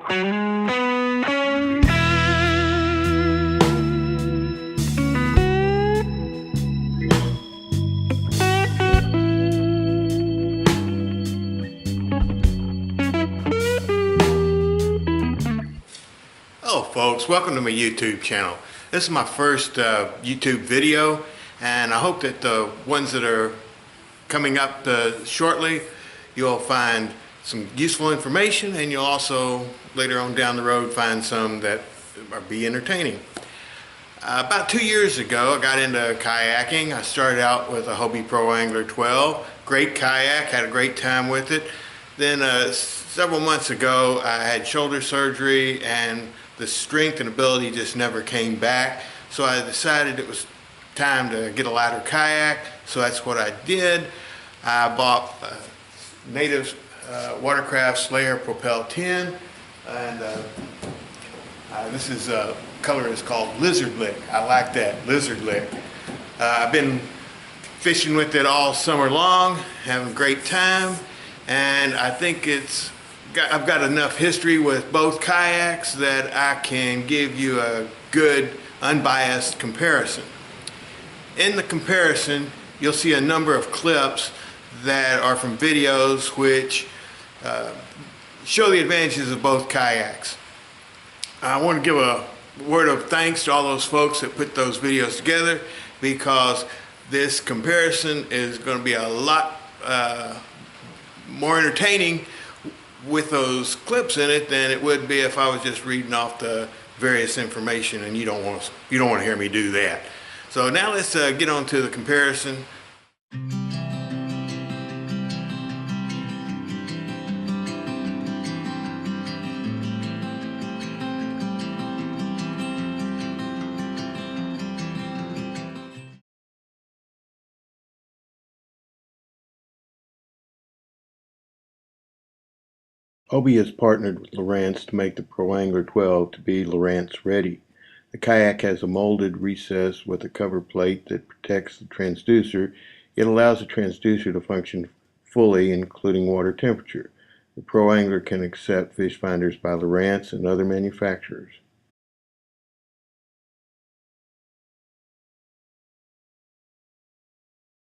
Hello folks, welcome to my YouTube channel. This is my first YouTube video, and I hope that the ones that are coming up shortly, you'll find some useful information, and you'll also later on down the road find some that will be entertaining. About 2 years ago I got into kayaking. I started out with a Hobie Pro Angler 12. Great kayak, had a great time with it. Then several months ago I had shoulder surgery, and the strength and ability just never came back. So I decided it was time to get a lighter kayak. So that's what I did. I bought Native Watercraft Slayer Propel 10, and this is color is called Lizard Lick. I like that, Lizard Lick. I've been fishing with it all summer long, having a great time, and I think I've got enough history with both kayaks that I can give you a good unbiased comparison. In the comparison, you'll see a number of clips that are from videos which show the advantages of both kayaks. I want to give a word of thanks to all those folks that put those videos together, because this comparison is going to be a lot more entertaining with those clips in it than it would be if I was just reading off the various information, and you don't want to hear me do that. So now let's get on to the comparison. Hobie has partnered with Lowrance to make the Pro Angler 12 to be Lowrance ready. The kayak has a molded recess with a cover plate that protects the transducer. It allows the transducer to function fully, including water temperature. The Pro Angler can accept fish finders by Lowrance and other manufacturers.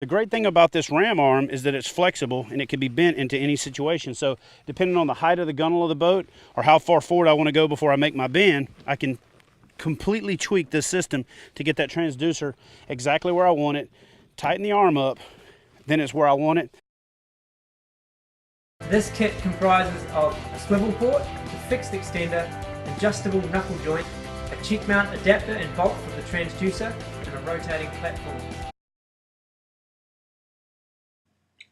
The great thing about this ram arm is that it's flexible and it can be bent into any situation. So depending on the height of the gunnel of the boat or how far forward I want to go before I make my bend, I can completely tweak this system to get that transducer exactly where I want it, tighten the arm up, then it's where I want it. This kit comprises of a swivel port, a fixed extender, adjustable knuckle joint, a cheek mount adapter and bolt for the transducer, and a rotating platform.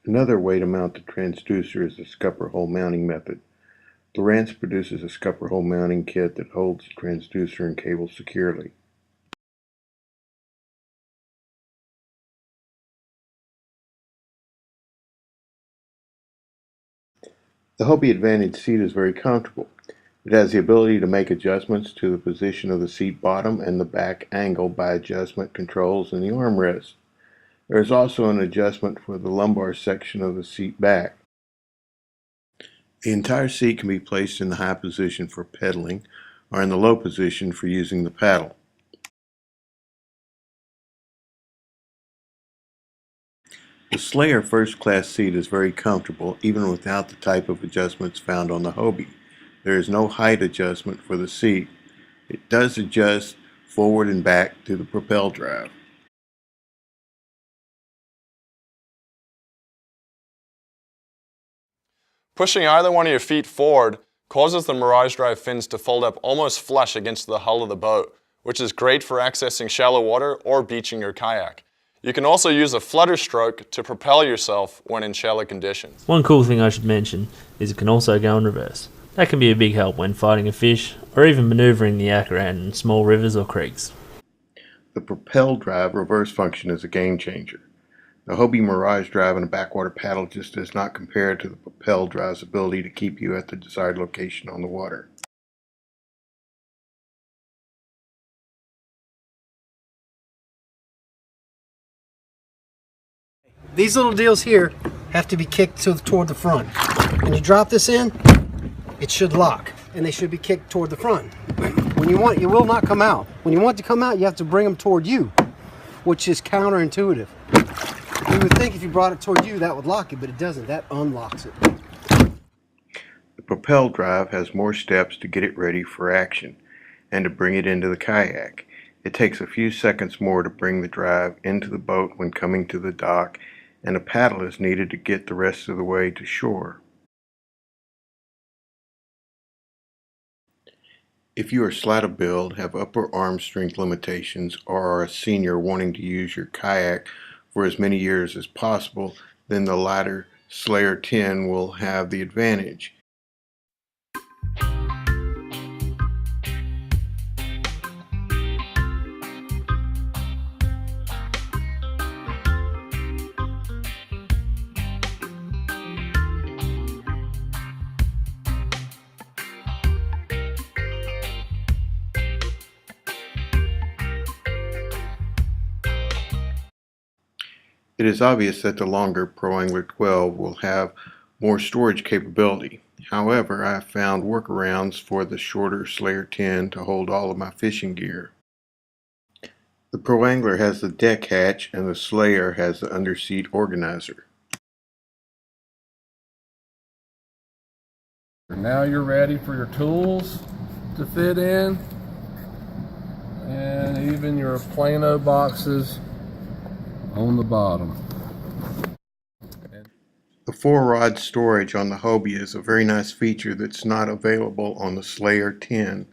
Another way to mount the transducer is the scupper hole mounting method. Lowrance produces a scupper hole mounting kit that holds the transducer and cable securely. The Hobie Advantage seat is very comfortable. It has the ability to make adjustments to the position of the seat bottom and the back angle by adjustment controls in the armrest. There is also an adjustment for the lumbar section of the seat back. The entire seat can be placed in the high position for pedaling or in the low position for using the paddle. The Slayer First Class seat is very comfortable even without the type of adjustments found on the Hobie. There is no height adjustment for the seat. It does adjust forward and back to the propel drive. Pushing either one of your feet forward causes the Mirage Drive fins to fold up almost flush against the hull of the boat, which is great for accessing shallow water or beaching your kayak. You can also use a flutter stroke to propel yourself when in shallow conditions. One cool thing I should mention is it can also go in reverse. That can be a big help when fighting a fish or even maneuvering the yak around in small rivers or creeks. The propel drive reverse function is a game changer. The Hobie Mirage drive and a backwater paddle just does not compare to the propel drive's ability to keep you at the desired location on the water. These little deals here have to be kicked toward the front. When you drop this in, it should lock. and they should be kicked toward the front. When you want, you will not come out. When you want to come out, you have to bring them toward you, which is counterintuitive. You would think if you brought it toward you, that would lock it, but it doesn't. That unlocks it. The propel drive has more steps to get it ready for action and to bring it into the kayak. It takes a few seconds more to bring the drive into the boat when coming to the dock, and a paddle is needed to get the rest of the way to shore. If you are slight build, have upper arm strength limitations, or are a senior wanting to use your kayak for as many years as possible, then the lighter Slayer 10 will have the advantage. It is obvious that the longer Pro Angler 12 will have more storage capability. However, I have found workarounds for the shorter Slayer 10 to hold all of my fishing gear. The Pro Angler has the deck hatch and the Slayer has the underseat organizer. Now you're ready for your tools to fit in, and even your Plano boxes on the bottom. The 4-rod storage on the Hobie is a very nice feature that's not available on the Slayer 10.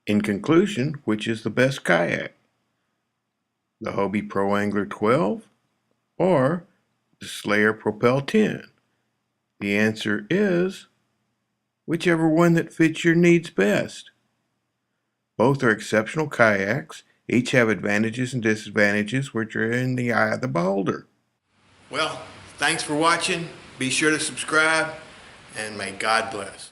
In conclusion, which is the best kayak? The Hobie Pro Angler 12 or the Slayer Propel 10? The answer is whichever one that fits your needs best. Both are exceptional kayaks. Each have advantages and disadvantages which are in the eye of the beholder. Well, thanks for watching. Be sure to subscribe, and may God bless.